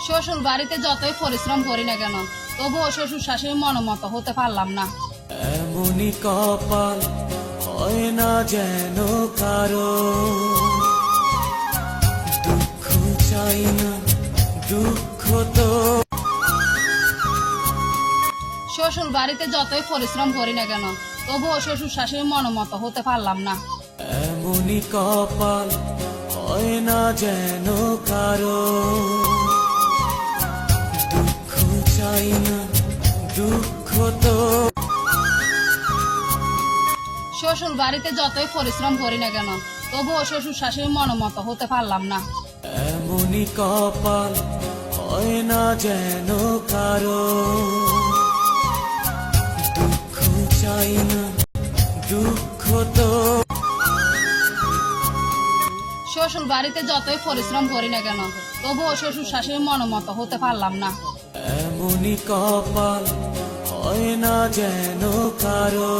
শ্বশুর বাড়িতে যতই পরিশ্রম করি না কেন তবুও শ্বশুর শাশুড়ি মনোমত হতে পারলাম না। এমনই কপাল হয় না যেন কারো, দুঃখ চাই না দুঃখ তো। শ্বশুর বাড়িতে যতই পরিশ্রম করি না কেন তবুও শ্বশুর শাশুড়ি মনোমত হতে পারলাম না। এমনই কপাল হয় না যেন কারো, দুঃখ চাই না দুঃখ তো। শ্বশুর বাড়িতে যতই পরিশ্রম করি না কেন তবুও শ্বশুর শাশুড়ি মনোমত হতে পারলাম না। এমনই কপাল হয় না যেন কারো, দুঃখ চাই না দুঃখ তো। শ্বশুর বাড়িতে যতই পরিশ্রম করি না কেন তবুও শ্বশুর শাশুড়ি মনোমত হতে পারলাম না। এমনই কপাল হয় না যেন কারো।